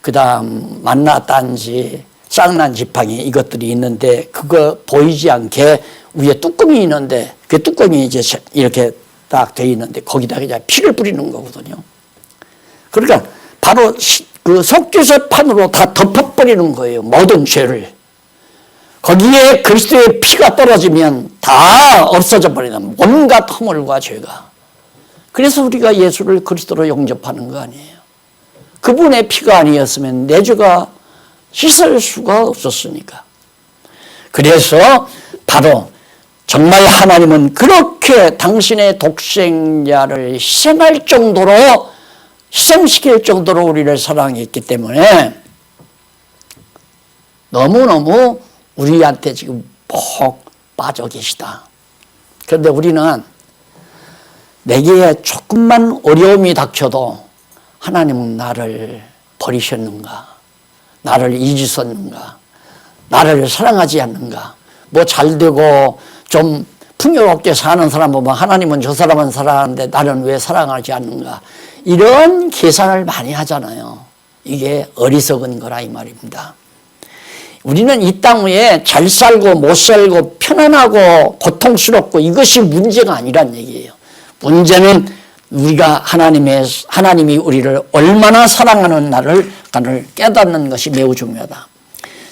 그 다음 만나 딴지, 쌍난 지팡이 이것들이 있는데, 그거 보이지 않게 위에 뚜껑이 있는데, 그 뚜껑이 이제 이렇게 딱 돼 있는데 거기다가 이제 피를 뿌리는 거거든요. 그러니까 바로 그 속죄제판으로 다 덮어버리는 거예요. 모든 죄를. 거기에 그리스도의 피가 떨어지면 다 없어져 버리는 온갖 허물과 죄가. 그래서 우리가 예수를 그리스도로 영접하는 거 아니에요. 그분의 피가 아니었으면 내 죄가 씻을 수가 없었으니까. 그래서 바로 정말 하나님은 그렇게 당신의 독생자를 희생시킬 정도로 우리를 사랑했기 때문에 너무너무 우리한테 지금 푹 빠져 계시다. 그런데 우리는 내게 조금만 어려움이 닥쳐도 하나님은 나를 버리셨는가? 나를 잊으셨는가? 나를 사랑하지 않는가? 뭐 잘되고 좀 풍요롭게 사는 사람 보면 하나님은 저 사람은 사랑하는데 나는 왜 사랑하지 않는가? 이런 계산을 많이 하잖아요. 이게 어리석은 거라 이 말입니다. 우리는 이 땅 위에 잘 살고 못 살고 편안하고 고통스럽고 이것이 문제가 아니란 얘기예요. 문제는 우리가 하나님이 우리를 얼마나 사랑하는 나를 깨닫는 것이 매우 중요하다.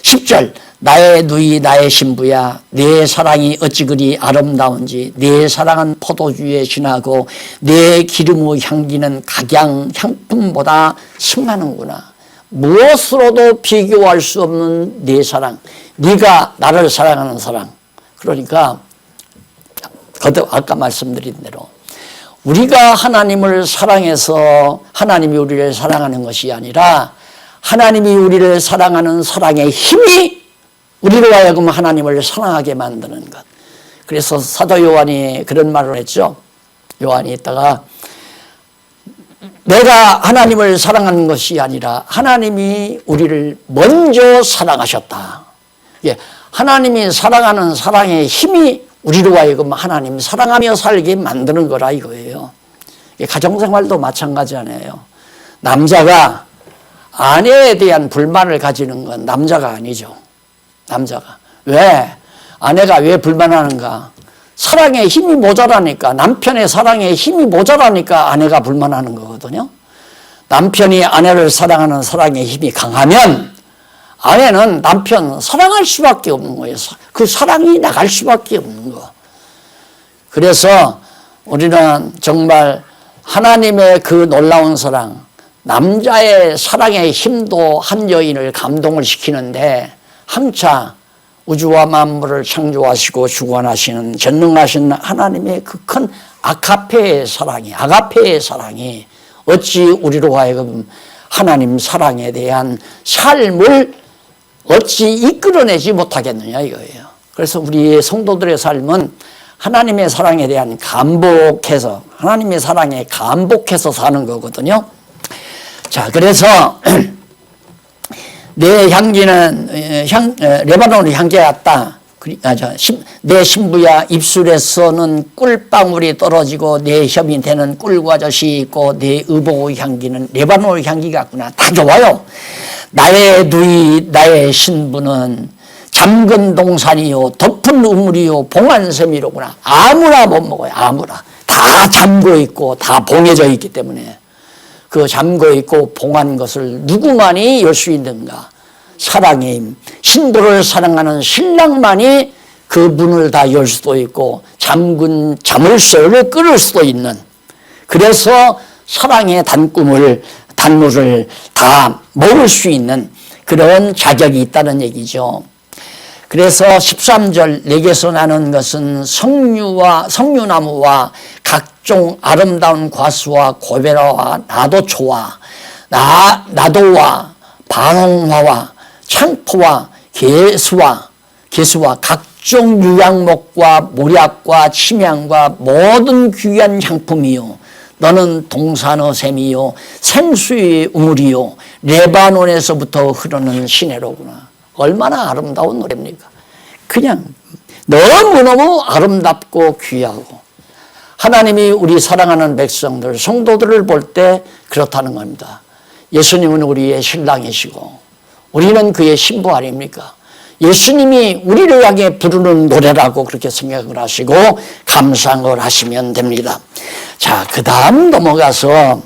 10절, 나의 누이 나의 신부야, 내 사랑이 어찌 그리 아름다운지, 내 사랑은 포도주에 진하고 내 기름의 향기는 각양 향품보다 승하는구나. 무엇으로도 비교할 수 없는 내 사랑, 네가 나를 사랑하는 사랑. 그러니까 아까 말씀드린 대로 우리가 하나님을 사랑해서 하나님이 우리를 사랑하는 것이 아니라 하나님이 우리를 사랑하는 사랑의 힘이 우리로 하여금 하나님을 사랑하게 만드는 것. 그래서 사도 요한이 그런 말을 했죠. 요한이 있다가 내가 하나님을 사랑하는 것이 아니라 하나님이 우리를 먼저 사랑하셨다. 하나님이 사랑하는 사랑의 힘이 우리로 하여금 하나님 사랑하며 살게 만드는 거라 이거예요. 가정생활도 마찬가지 아니에요. 남자가 아내에 대한 불만을 가지는 건 남자가 아니죠. 남자가. 왜? 아내가 왜 불만하는가? 사랑의 힘이 모자라니까, 남편의 사랑의 힘이 모자라니까 아내가 불만하는 거거든요. 남편이 아내를 사랑하는 사랑의 힘이 강하면 아내는 남편 사랑할 수밖에 없는 거예요. 그 사랑이 나갈 수밖에 없는 거. 그래서 우리는 정말 하나님의 그 놀라운 사랑, 남자의 사랑의 힘도 한 여인을 감동을 시키는데 항차 우주와 만물을 창조하시고 주관하시는 전능하신 하나님의 그 큰 아가페의 사랑이 어찌 우리로 하여금 하나님 사랑에 대한 삶을 어찌 이끌어내지 못하겠느냐 이거예요. 그래서 우리 성도들의 삶은 하나님의 사랑에 대한 하나님의 사랑에 감복해서 사는 거거든요. 자, 그래서 내 향기는 레바논의 향기 같다. 내 신부야, 입술에서는 꿀방울이 떨어지고 내 혀이 되는 꿀과 젖이 있고 내 의복의 향기는 레바논의 향기 같구나. 다 좋아요. 나의 누이 나의 신부는 잠근 동산이요 덮은 우물이요 봉안샘이로구나. 아무나 못 먹어요. 아무나. 다 잠궈 있고 다 봉해져 있기 때문에 그 잠궈 있고 봉한 것을 누구만이 열 수 있는가? 사랑의 힘. 신부를 사랑하는 신랑만이 그 문을 다 열 수도 있고 잠근 자물쇠를 끊을 수도 있는, 그래서 사랑의 단물을 다 먹을 수 있는 그런 자격이 있다는 얘기죠. 그래서 13절, 내게서 나는 것은 석류나무와 각종 아름다운 과수와 고베라와 나도 좋아. 나도와 반홍화와 창포와 개수와 각종 유향목과 모략과 침향과 모든 귀한 향품이요 너는 동산의 샘이요 생수의 우물이요 레바논에서부터 흐르는 시내로구나. 얼마나 아름다운 노래입니까? 그냥 너무너무 아름답고 귀하고 하나님이 우리 사랑하는 백성들 성도들을 볼 때 그렇다는 겁니다. 예수님은 우리의 신랑이시고 우리는 그의 신부 아닙니까? 예수님이 우리를 향해 부르는 노래라고 그렇게 생각을 하시고 감상을 하시면 됩니다. 자, 그 다음 넘어가서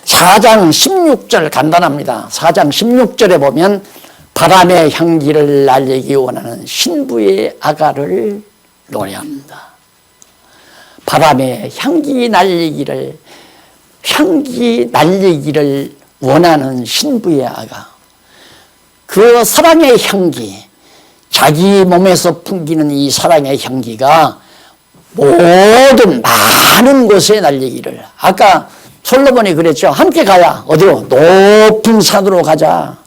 4장 16절 간단합니다. 4장 16절에 보면 바람의 향기를 날리기 원하는 신부의 아가를 노래합니다. 바람의 향기 날리기를 원하는 신부의 아가. 그 사랑의 향기, 자기 몸에서 풍기는 이 사랑의 향기가 모든 많은 곳에 날리기를. 아까 솔로몬이 그랬죠. 함께 가야 어디로? 높은 산으로 가자.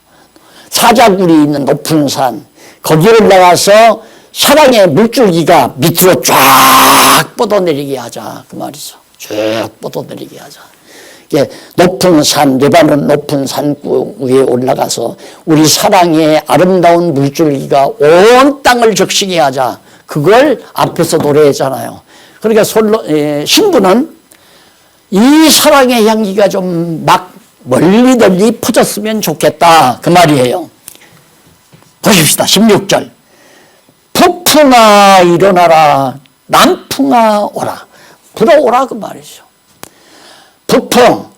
사자굴이 있는 높은 산. 거기 올라가서 사랑의 물줄기가 밑으로 쫙 뻗어내리게 하자. 그 말이죠. 쭉 뻗어내리게 하자. 높은 산, 레바논 높은 산구 위에 올라가서 우리 사랑의 아름다운 물줄기가 온 땅을 적시게 하자. 그걸 앞에서 노래했잖아요. 그러니까 신부는 이 사랑의 향기가 좀 막 멀리 퍼졌으면 좋겠다. 그 말이에요. 보십시다. 16절. 북풍아 일어나라. 남풍아 오라. 불어오라 그 말이죠. 북풍,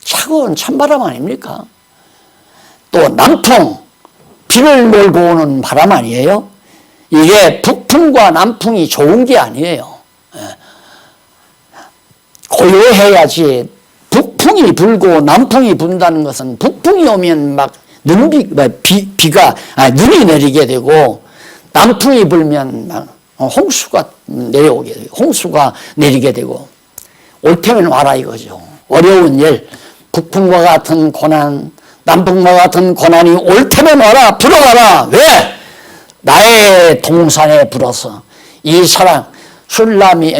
차가운 찬바람 아닙니까? 또 남풍, 비를 몰고 오는 바람 아니에요? 이게 북풍과 남풍이 좋은 게 아니에요. 고요해야지. 북풍이 불고 남풍이 분다는 것은 북풍이 오면 막 눈이 내리게 되고 남풍이 불면 막 홍수가 내리게 되고 올 테면 와라 이거죠. 어려운 일, 북풍과 같은 고난, 남풍과 같은 고난이 올 테면 와라, 불어와라. 왜? 나의 동산에 불어서 이 사랑,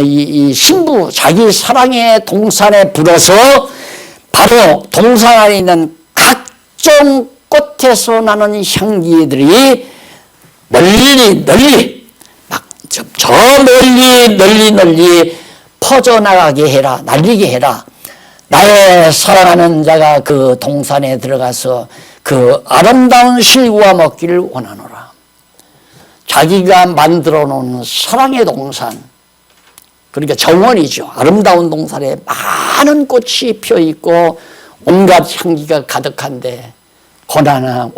이 신부, 자기 사랑의 동산에 불어서 바로 동산 안에 있는 각종 꽃에서 나는 향기들이 널리, 저 널리 퍼져나가게 해라, 날리게 해라. 나의 사랑하는 자가 그 동산에 들어가서 그 아름다운 실과 먹기를 원하노라. 자기가 만들어 놓은 사랑의 동산, 그러니까 정원이죠. 아름다운 동산에 많은 꽃이 피어있고 온갖 향기가 가득한데 고난아,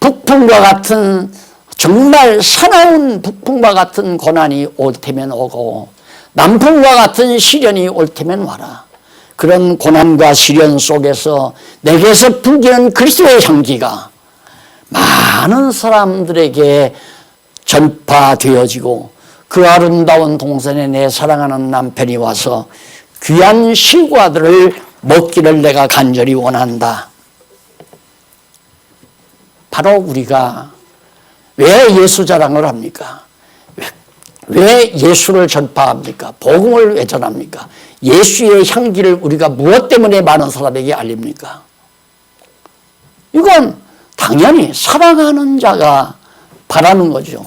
북풍과 같은 정말 사나운 북풍과 같은 고난이 올 테면 오고 남풍과 같은 시련이 올 테면 와라. 그런 고난과 시련 속에서 내게서 풍기는 그리스도의 향기가 많은 사람들에게 전파되어지고 그 아름다운 동산에 내 사랑하는 남편이 와서 귀한 실과들을 먹기를 내가 간절히 원한다. 바로 우리가 왜 예수 자랑을 합니까? 왜 예수를 전파합니까? 복음을 왜 전합니까? 예수의 향기를 우리가 무엇 때문에 많은 사람에게 알립니까? 이건 당연히 사랑하는 자가 바라는 거죠.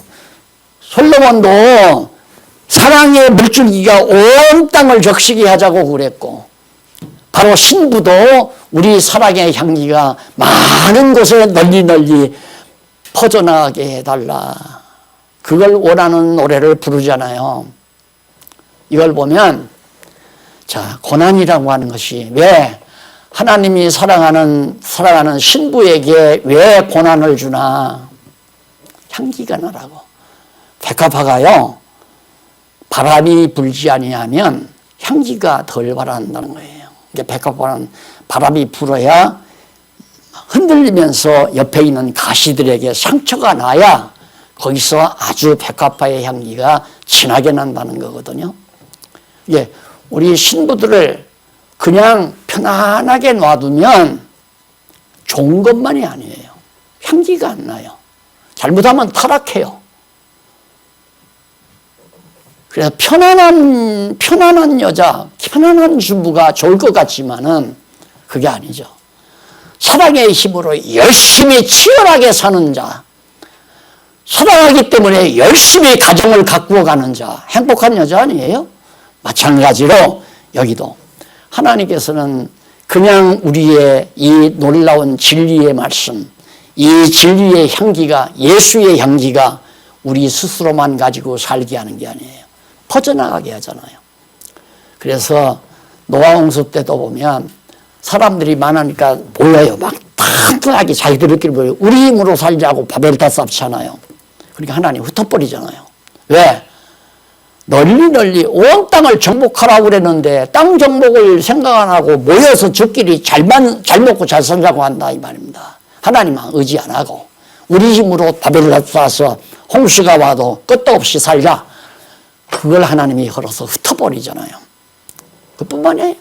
솔로몬도 사랑의 물줄기가 온 땅을 적시게 하자고 그랬고 바로 신부도 우리 사랑의 향기가 많은 곳에 널리 퍼져나가게 해달라. 그걸 원하는 노래를 부르잖아요. 이걸 보면 자, 고난이라고 하는 것이 왜 하나님이 사랑하는 신부에게 왜 고난을 주나? 향기가 나라고. 백합화가요, 바람이 불지 아니하면 향기가 덜 발한다는 거예요. 백합화는 바람이 불어야 흔들리면서 옆에 있는 가시들에게 상처가 나야 거기서 아주 백합화의 향기가 진하게 난다는 거거든요. 우리 신부들을 그냥 편안하게 놔두면 좋은 것만이 아니에요. 향기가 안 나요. 잘못하면 타락해요. 그래서 편안한 여자, 편안한 주부가 좋을 것 같지만은 그게 아니죠. 사랑의 힘으로 열심히 치열하게 사는 자, 사랑하기 때문에 열심히 가정을 가꾸어가는 자, 행복한 여자 아니에요? 마찬가지로 여기도 하나님께서는 그냥 우리의 이 놀라운 진리의 말씀, 이 진리의 향기가, 예수의 향기가 우리 스스로만 가지고 살게 하는 게 아니에요. 퍼져나가게 하잖아요. 그래서 노아홍수 때도 보면 사람들이 많으니까 모여요. 막 튼튼하게 자기들끼리 모여요. 우리 힘으로 살자고 바벨탑 쌓잖아요. 그러니까 하나님 흩어버리잖아요. 왜? 널리 온 땅을 정복하라고 그랬는데 땅 정복을 생각 안 하고 모여서 저끼리 잘 먹고 잘 살자고 한다 이 말입니다. 하나님 의지 안 하고 우리 힘으로 바벨탑 쌓아서 홍수가 와도 끝도 없이 살자. 그걸 하나님이 걸어서 흩어버리잖아요. 그뿐만 아니에요.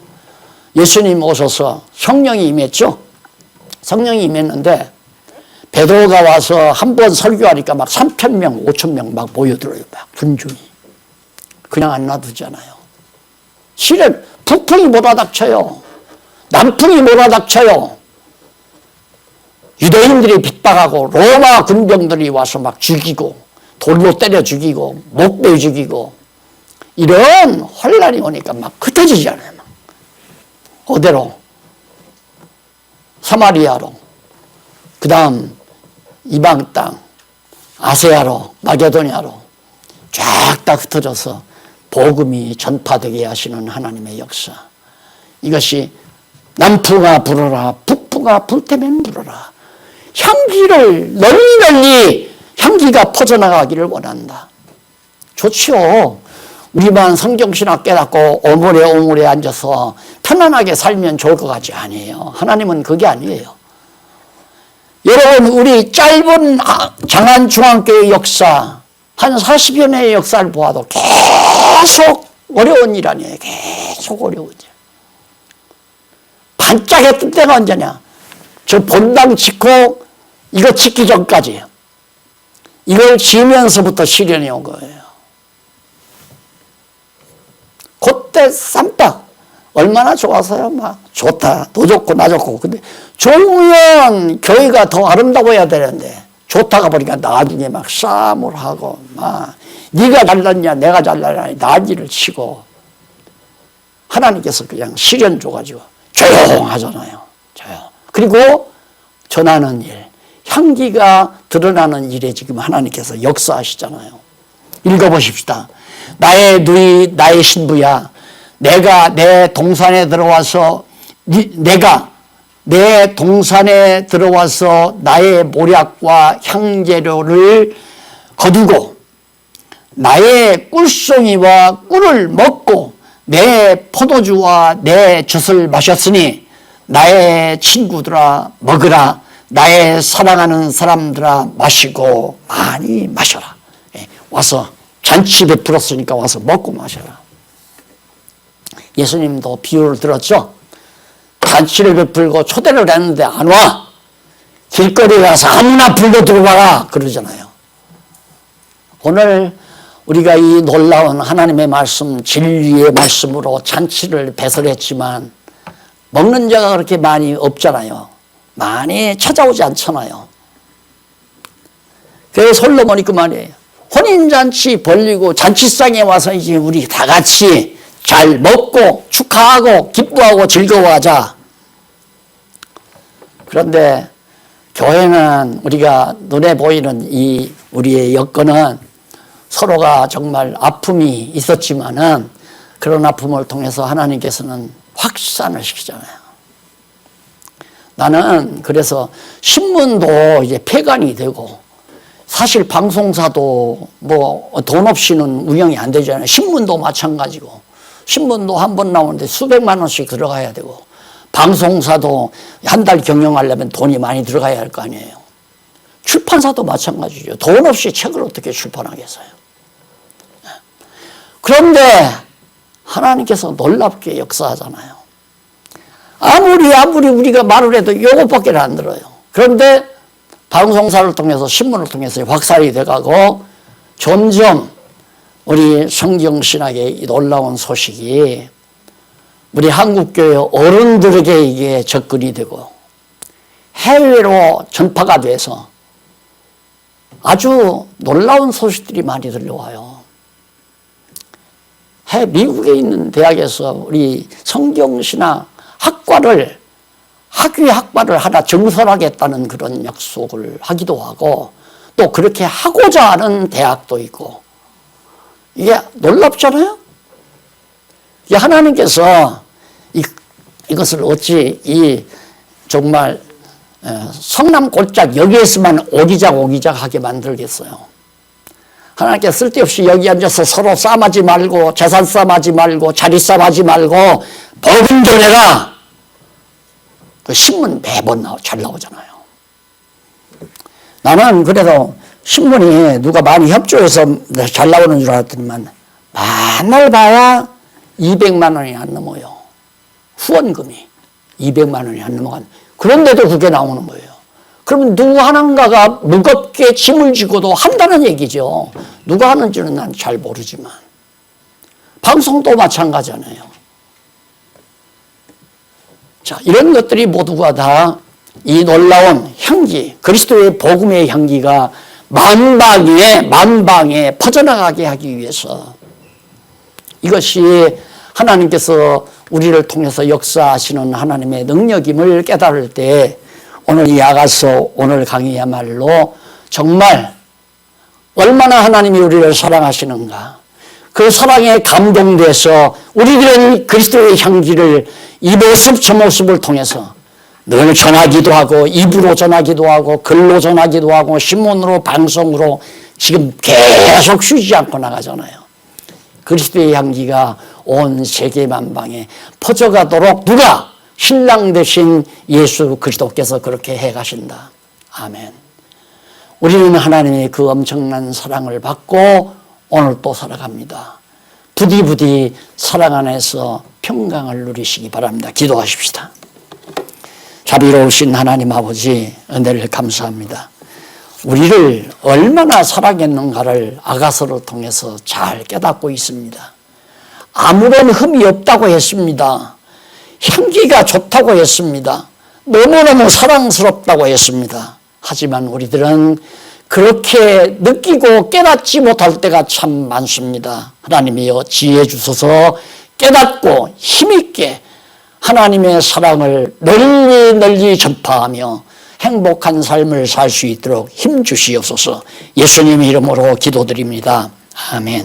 예수님 오셔서 성령이 임했죠. 성령이 임했는데 베드로가 와서 한 번 설교하니까 막 3,000명, 5,000명 막 모여들어요. 막 군중이. 그냥 안 놔두잖아요. 실은 북풍이 몰아닥쳐요. 남풍이 몰아닥쳐요. 유대인들이 핍박하고 로마 군병들이 와서 막 죽이고 돌로 때려 죽이고 목 베어 죽이고 이런 혼란이 오니까 막 흩어지잖아요. 막. 어디로? 사마리아로, 그 다음 이방 땅 아세아로, 마게도냐로 쫙 다 흩어져서 복음이 전파되게 하시는 하나님의 역사. 이것이 남풍아 불어라, 북풍아 불태면 불어라. 향기를 널리 향기가 퍼져나가기를 원한다. 좋죠. 우리만 성경신학 깨닫고 오물에 앉아서 편안하게 살면 좋을 것 같지 아니에요. 하나님은 그게 아니에요. 여러분 우리 짧은 장안중앙교회 역사 한 40여 년의 역사를 보아도 계속 어려운 일 아니에요. 계속 어려운 일. 반짝했던 때가 언제냐. 저 본당 짓고 이거 짓기 전까지예요. 이걸 지으면서부터 시련이 온 거예요. 그때 쌈박 얼마나 좋아서요. 막 좋다. 너 좋고 나 좋고. 근데 좋으면 교회가 더 아름다워야 되는데 좋다가 보니까 나중에 막 싸움을 하고 막 네가 잘났냐 내가 잘났냐 난리를 치고 하나님께서 그냥 시련 줘가지고 조용하잖아요. 조용. 그리고 전하는 일, 향기가 드러나는 일에 지금 하나님께서 역사하시잖아요. 읽어보십시다. 나의 누이 나의 신부야. 내가 내 동산에 들어와서 내가 내 동산에 들어와서 나의 모략과 향재료를 거두고 나의 꿀송이와 꿀을 먹고 내 포도주와 내 젖을 마셨으니 나의 친구들아 먹으라. 나의 사랑하는 사람들아 마시고 많이 마셔라. 와서 잔치 베풀었으니까 와서 먹고 마셔라. 예수님도 비유를 들었죠. 잔치를 베풀고 초대를 했는데 안 와. 길거리에 가서 아무나 불러 들어와라 그러잖아요. 오늘 우리가 이 놀라운 하나님의 말씀, 진리의 말씀으로 잔치를 배설했지만 먹는 자가 그렇게 많이 없잖아요. 많이 찾아오지 않잖아요. 그래서 솔로몬이 그 말이에요. 혼인잔치 벌리고 잔치상에 와서 이제 우리 다 같이 잘 먹고 축하하고 기뻐하고 즐거워하자. 그런데 교회는 우리가 눈에 보이는 이 우리의 여건은 서로가 정말 아픔이 있었지만은 그런 아픔을 통해서 하나님께서는 확산을 시키잖아요. 나는 그래서 신문도 이제 폐간이 되고 사실 방송사도 뭐 돈 없이는 운영이 안 되잖아요. 신문도 마찬가지고 신문도 한 번 나오는데 수백만 원씩 들어가야 되고 방송사도 한 달 경영하려면 돈이 많이 들어가야 할 거 아니에요. 출판사도 마찬가지죠. 돈 없이 책을 어떻게 출판하겠어요. 그런데 하나님께서 놀랍게 역사하잖아요. 아무리 우리가 말을 해도 이것밖에 안 들어요. 그런데 방송사를 통해서 신문을 통해서 확산이 돼가고 점점 우리 성경신학의 이 놀라운 소식이 우리 한국교회 어른들에게 이게 접근이 되고 해외로 전파가 돼서 아주 놀라운 소식들이 많이 들려와요. 미국에 있는 대학에서 우리 성경신학 학과를 학위 학과를 하나 증설하겠다는 그런 약속을 하기도 하고 또 그렇게 하고자 하는 대학도 있고 이게 놀랍잖아요. 이게 하나님께서 이것을 어찌 정말 성남골짝 여기에서만 오기작 하게 만들겠어요. 하나님께 쓸데없이 여기 앉아서 서로 싸움하지 말고 재산 싸움하지 말고 자리 싸움하지 말고 복음 전해라. 그 신문 매번 잘 나오잖아요. 나는 그래도 신문이 누가 많이 협조해서 잘 나오는 줄 알았더니만 맨날 봐야 200만 원이 안 넘어요. 후원금이 200만 원이 안 넘어간. 그런데도 그게 나오는 거예요. 그러면 누구 하나인가가 무겁게 짐을 지고도 한다는 얘기죠. 누가 하는지는 난 잘 모르지만. 방송도 마찬가지잖아요. 자, 이런 것들이 모두가 다 이 놀라운 향기, 그리스도의 복음의 향기가 만방에 퍼져나가게 하기 위해서 이것이 하나님께서 우리를 통해서 역사하시는 하나님의 능력임을 깨달을 때 오늘 이 아가서 오늘 강의야말로 정말 얼마나 하나님이 우리를 사랑하시는가 그 사랑에 감동돼서 우리들은 그리스도의 향기를 이 모습 저 모습을 통해서 늘 전하기도 하고 입으로 전하기도 하고 글로 전하기도 하고 신문으로 방송으로 지금 계속 쉬지 않고 나가잖아요. 그리스도의 향기가 온 세계 만방에 퍼져가도록 누가? 신랑 되신 예수 그리스도께서 그렇게 해가신다. 아멘. 우리는 하나님의 그 엄청난 사랑을 받고 오늘 또 살아갑니다. 부디 사랑 안에서 평강을 누리시기 바랍니다. 기도하십시다. 자비로우신 하나님 아버지 은혜를 감사합니다. 우리를 얼마나 사랑했는가를 아가서를 통해서 잘 깨닫고 있습니다. 아무런 흠이 없다고 했습니다. 향기가 좋다고 했습니다. 너무너무 사랑스럽다고 했습니다. 하지만 우리들은 그렇게 느끼고 깨닫지 못할 때가 참 많습니다. 하나님이여 지혜 주소서 깨닫고 힘있게 하나님의 사랑을 널리 전파하며 행복한 삶을 살 수 있도록 힘 주시옵소서. 예수님 이름으로 기도드립니다. 아멘.